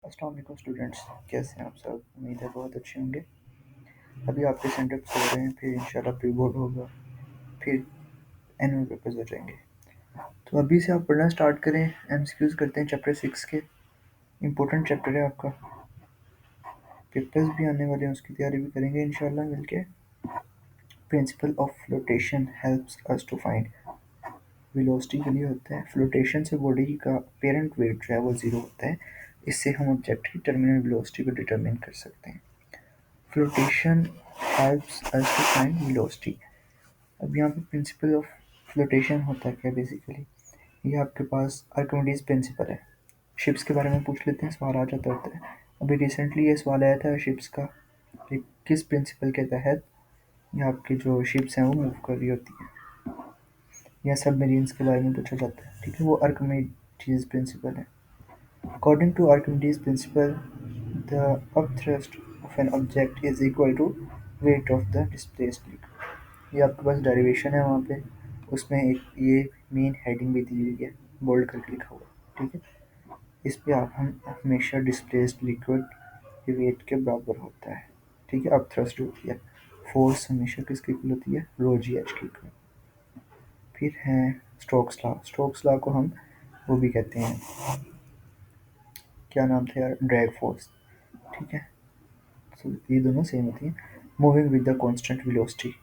अस्सलाम वालेकुम स्टूडेंट्स, कैसे हैं आप सब? उम्मीद है बहुत अच्छे होंगे। अभी आपके सेंटर्स हो रहे हैं, फिर इंशाल्लाह प्री बोर्ड होगा, फिर एनुअल पेपर्स हो जाएंगे। तो अभी से आप पढ़ना स्टार्ट करें। एमसीक्यूज करते हैं चैप्टर 6 के। इम्पोर्टेंट चैप्टर है आपका, पेपर्स भी आने वाले हैं, उसकी तैयारी भी करेंगे इंशाल्लाह मिलके। Principle of flotation helps us to find velocity के लिए होता है। फ्लोटेशन से बॉडी का पेरेंट वेट जो है वो ज़ीरो होता है। इससे हम ऑब्जेक्ट की टर्मिनल वेलोसिटी को डिटरमिन कर सकते हैं। Flotation helps us to find velocity. अब यहाँ पे प्रिंसिपल ऑफ फ्लोटेशन होता है क्या बेसिकली? ये आपके पास आर्किमिडीज प्रिंसिपल है। शिप्स के बारे में पूछ लेते हैं, सवाल आ जाता होता है। अभी रिसेंटली ये सवाल आया था शिप्स का कि किस प्रिंसिपल के तहत ये आपकी जो शिप्स हैं वो मूव कर रही होती हैं, या सबमरीन्स के बारे में पूछा जाता है। ठीक है, वो आर्किमिडीज प्रिंसिपल है। According to Archimedes principle, the upthrust of an object is equal to weight of the displaced liquid. ये आपके पास डेरिवेशन है वहाँ पे, उसमें एक ये मेन हेडिंग भी दी हुई है, बोल्ड करके लिखा हुआ है। ठीक है, इस पे आप हम हमेशा डिस्प्लेस्ड लिक्विड के वेट के बराबर होता है। ठीक है, अब थ्रस्ट होती है, फोर्स हमेशा किसकी इक्वल होती है? रो जी एच की इक्वल। फिर है स्टोक्स लॉ। स्टोक्स लॉ को हम वो भी कहते हैं, क्या नाम था यार, ड्रैग फोर्स। ठीक है, तो ये दोनों सेम होती हैं। Moving with the constant velocity,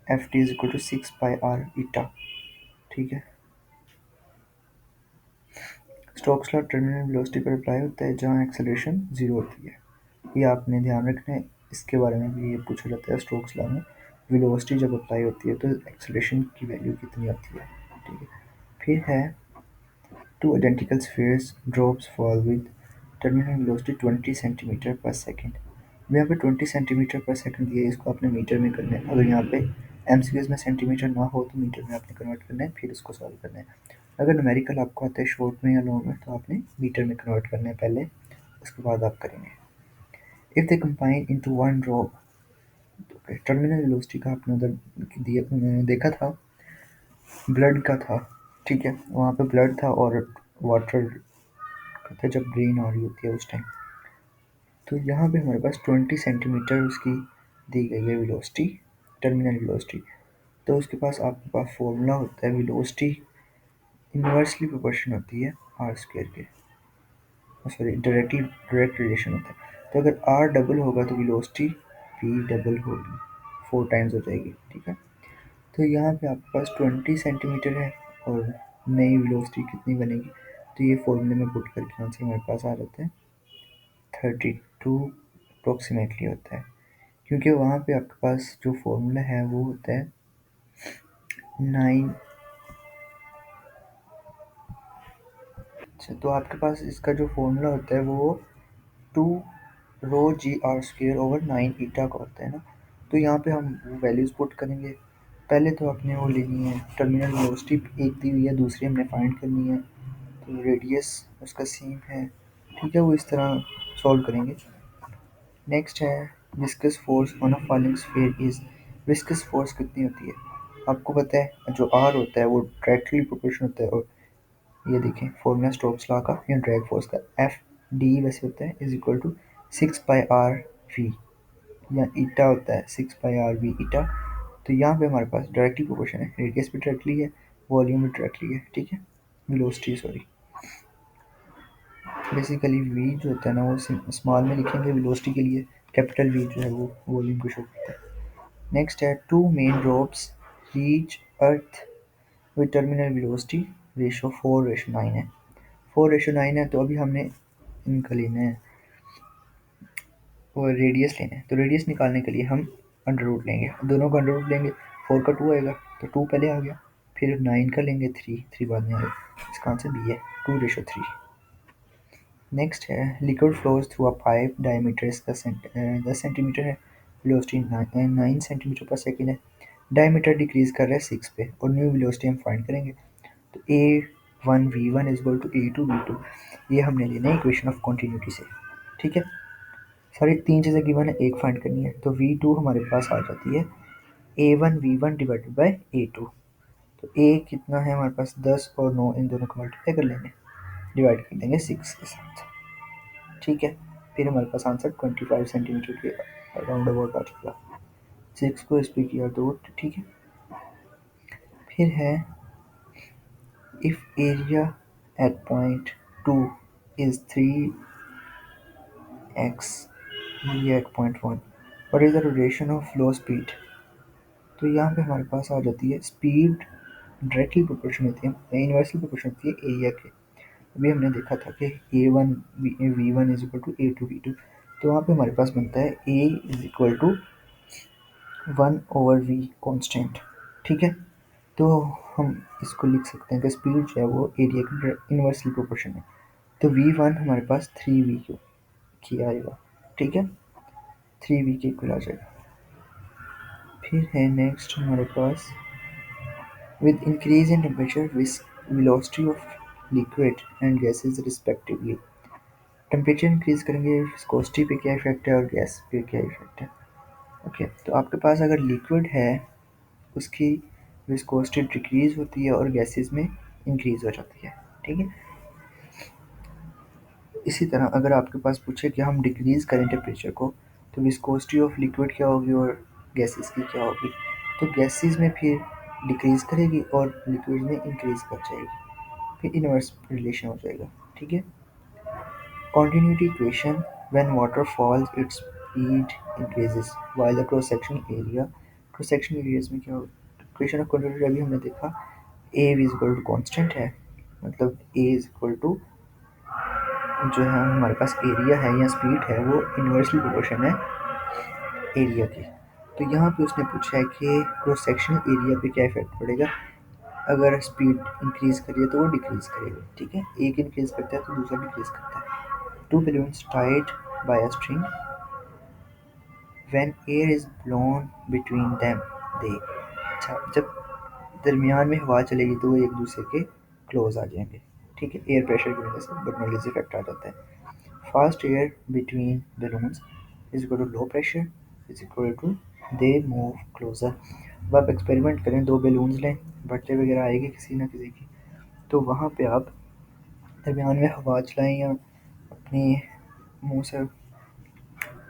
F T is equal to 6 pi R eta. ठीक है, स्टोक्स लॉ टर्मिनल वेलोसिटी पर अप्लाई होता है जहाँ एक्सेलरेशन जीरो होती है। ये आपने ध्यान रखना है, इसके बारे में भी ये पूछा जाता है स्टोक्स लॉ में। वेलोसिटी जब अप्लाई होती है तो एक्सेलरेशन की वैल्यू कितनी आती है। ठीक है, फिर है two identical spheres drops fall with terminal velocity 20 centimetre पर सेकेंड। यहाँ पे 20 सेंटीमीटर पर सेकेंड दिया है, इसको आपने मीटर में करना है। अगर यहाँ पे एमसीक्यूज में सेंटीमीटर ना हो तो मीटर में आपने कन्वर्ट करना है, फिर उसको सॉल्व करना है। अगर न्यूमेरिकल आपको आता है शॉर्ट में या लॉन्ग में तो आपने मीटर में कन्वर्ट करना है पहले, उसके बाद आप करेंगे। If they combine into one drop, terminal velocity का आपने उधर देखा था, ब्लड का था। ठीक है, वहाँ पे ब्लड था और वाटर का था जब ब्रेन आ रही होती है उस टाइम। तो यहाँ पे हमारे पास 20 सेंटीमीटर उसकी दी गई है वेलोसिटी, टर्मिनल वेलोसिटी। तो उसके पास आपके पास फॉर्मूला होता है, वेलोसिटी इन्वर्सली प्रोपोर्शन होती है आर स्क्वायर के, सॉरी डायरेक्ट रिलेशन होता है। तो अगर आर डबल होगा तो वेलोसिटी वी डबल होगी, 4 टाइम्स हो जाएगी। ठीक है, तो यहाँ पे आपके पास 20 सेंटीमीटर है और नई वेलोसिटी कितनी बनेगी, तो ये फॉर्मूले में पुट करके आंसर हमारे पास आ जाता है 32 अप्रोक्सीमेटली होता है, क्योंकि वहाँ पे आपके पास जो फॉर्मूला है वो होता है 9। अच्छा, तो आपके पास इसका जो फॉर्मूला होता है वो 2 रो जी आर स्क्वेयर ओवर 9 ईटा का होता है ना। तो यहाँ पे हम वैल्यूज़ पुट करेंगे। पहले तो आपने वो लेनी है टर्मिनल वेलोसिटी, एक दी हुई है, दूसरी हमने फाइंड करनी है। तो रेडियस उसका सेम है। ठीक है, वो इस तरह सॉल्व करेंगे। नेक्स्ट है viscous force on a falling sphere is, viscous force कितनी होती है आपको पता है, जो आर होता है वो डायरेक्टली प्रोपोर्शन होता है। और ये देखें फॉर्मूला स्टोक्स लॉ का या ड्रैग फोर्स का, एफ डी वैसे होता है is equal to 6 pi R V, या ईटा होता है 6 पाई आर वी ईटा। तो यहाँ पे हमारे पास डायरेक्टली प्रोपोर्शन है, रेडियस भी डायरेक्टली है, वॉल्यूम भी डायरेक्टली है। ठीक है, वेलोसिटी सॉरी, बेसिकली वी जो होता है ना वो स्मॉल में लिखेंगे वेलोसिटी के लिए, कैपिटल वी जो है वो वॉल्यूम को शो करता है। नेक्स्ट है two men drops reach earth with terminal velocity ratio 4:9 है। 4:9 है, तो अभी हमने इनका लेना है और रेडियस लेना है। तो रेडियस निकालने के लिए हम अंडर रूट लेंगे, दोनों का अंडर रूट लेंगे, 4 का 2 आएगा तो 2 पहले आ गया, फिर 9 का लेंगे 3 बाद में आएगा। इसका आंसर बी है, 2:3। नेक्स्ट है liquid flows through a pipe, diameter इसका 10 सेंटीमीटर है, वेलोसिटी 9 सेंटीमीटर पर सेकेंड है, डायमीटर डिक्रीज कर रहा है 6 पे, और न्यू वेलोसिटी हम फाइंड करेंगे। तो A1 V1 is equal to A2 V2, ये हमने लेना है इक्वेशन ऑफ कॉन्टीन्यूटी से। ठीक है, सारी 3 चीज़ें गिवन है, एक फाइंड करनी है। तो V2 हमारे पास आ जाती है A1 V1 divided by A2। तो A कितना है हमारे पास, 10 और 9, इन दोनों को मल्टीप्लाई कर लेंगे। डिवाइड कर देंगे 6 के साथ। ठीक है, फिर हमारे पास आंसर 25 सेंटीमीटर के अराउंड अबाउट आ चुका। 6 को इस पे किया तो ठीक है। फिर है if area at point 2 is 3x v at point 1, what is the rotation of flow speed. तो यहाँ पे हमारे पास आ जाती है स्पीड डायरेक्टली प्रोपोर्शन होती है, इनवर्सली प्रोपोर्शन होती है एरिया के। अभी हमने देखा था कि A1 V1 is equal to A2 V2, तो वहाँ पे हमारे पास बनता है A is equal to 1/v constant. ठीक है, तो हम इसको लिख सकते हैं कि स्पीड जो है वो एरिया की इनवर्सली प्रोपोर्शन है। तो V1 हमारे पास 3v की आएगा। ठीक है, 3v के इक्वल आ जाएगा। फिर है नेक्स्ट हमारे पास with increase in temperature velocity of liquid and gases respectively। Temperature increase करेंगे विस्कोसिटी पे क्या इफेक्ट है और गैस पे क्या इफेक्ट है। ओके, तो आपके पास अगर लिक्विड है उसकी विस्कोसिटी डिक्रीज होती है और गैसेस में इंक्रीज हो जाती है। ठीक है, इसी तरह अगर आपके पास पूछे कि हम डिक्रीज करें टेम्परेचर को तो विस्कोसिटी ऑफ लिक्विड क्या होगी और गैसेस की क्या होगी। तो गैसेस में फिर डिक्रीज करेगी और लिक्विड में इंक्रीज कर जाएगी, फिर इनवर्स रिलेशन हो जाएगा। ठीक है, continuity equation when water falls its speed increases while the cross section areas में क्या होगा। इक्वेशन ऑफ continuity अभी हमने देखा a is equal to constant है, मतलब a is equal to जो है हमारे पास एरिया है या स्पीड है वो इनवर्सली प्रोपोर्शन है एरिया की। तो यहाँ पे उसने पूछा है कि क्रॉस सेक्शनल एरिया पे क्या इफेक्ट पड़ेगा। अगर स्पीड इंक्रीज करिए तो वो डिक्रीज करेगा। ठीक है, एक इंक्रीज करता है तो दूसरा डिक्रीज करता है। Two balloons tied by a string, when air is blown between them they। अच्छा, जब दरमियान में हवा चलेगी तो वो एक दूसरे के क्लोज आ जाएंगे। ठीक है, एयर प्रेशर की वजह से बर्नौलीज इफेक्ट आ जाता है। Fast air between balloons is equal to low pressure is equal to they move closer. अब आप एक्सपेरिमेंट करें, दो बैलून्स लें, बढ़ते वगैरह आएगी किसी ना किसी की, तो वहाँ पे आप दरमियान में हवा चलाएं या अपने मुंह से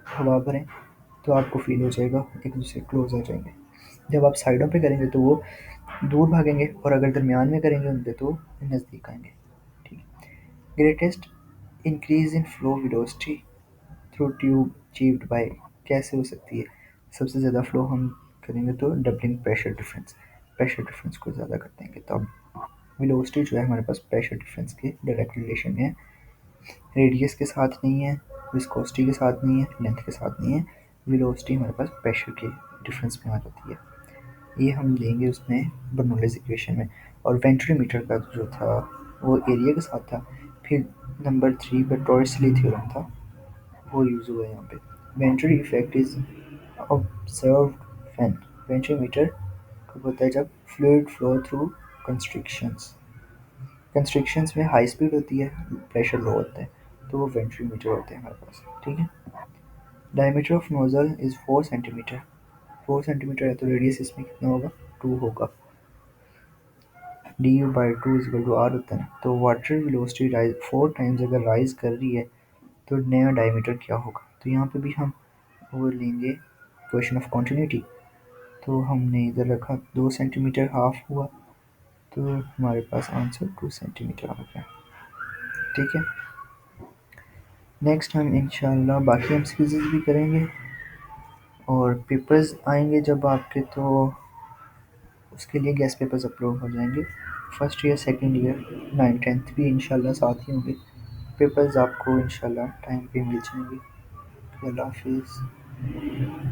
हवा भरें तो आपको फील हो जाएगा एक दूसरे क्लोज आ जाएंगे। जब आप साइडों पे करेंगे तो वो दूर भागेंगे और अगर दरमियान में करेंगे उनके तो नज़दीक आएंगे। ठीक है, greatest increase in flow velocity through tube achieved by कैसे हो सकती है। सबसे ज़्यादा फ्लो हम करेंगे तो डबलिंग प्रेशर डिफरेंस को ज़्यादा कर देंगे तब। वेलोसिटी जो है हमारे पास प्रेशर डिफरेंस के डायरेक्ट रिलेशन में है, रेडियस के साथ नहीं है, विस्कोसिटी के साथ नहीं है, लेंथ के साथ नहीं है। वेलोसिटी हमारे पास प्रेशर के डिफरेंस में आ जाती है। ये हम लेंगे उसमें बर्नौलीज इक्वेशन में। और वेंट्रीमीटर का जो था वो एरिया के साथ था। फिर नंबर 3 पे टॉर्सली थ्योरम था, वो यूज़ हुआ है यहाँ पे। वेंट्री इफेक्ट इज ऑब्जर्व्ड व्हेन वेंट्रीमीटर कब होता है, जब फ्लूइड फ्लो थ्रू कंस्ट्रिक्शंस कंस्ट्रिक्शंस में हाई स्पीड होती है, प्रेशर लो होता है, तो वो वेंट्रीमीटर होते हैं हमारे पास। ठीक है, diameter of nozzle is 4 centimetre. 4 centimetre है तो रेडियस इसमें कितना होगा, 2 होगा। D U by two equal to R होता है। तो वाटर वेलोसिटी राइज 4 टाइम्स अगर राइज कर रही है तो नया डायमीटर क्या होगा। तो यहाँ पे भी हम वो लेंगे क्वेश्चन ऑफ कॉन्टिन्यूटी। तो हमने इधर रखा 2 सेंटीमीटर हाफ हुआ, तो हमारे पास आंसर 2 सेंटीमीटर आ गया। ठीक है, नेक्स्ट हम इंशाल्लाह बाकी एमसीक्यूज़ भी करेंगे और पेपर्स आएंगे जब आपके, तो उसके लिए गेस्ट पेपर्स अपलोड हो जाएंगे। First year second year 9th 10th भी इंशाल्लाह साथ ही होंगे। पेपर्स आपको इंशाल्लाह टाइम पे मिल जाएंगे। अल्लाह हाफिज़।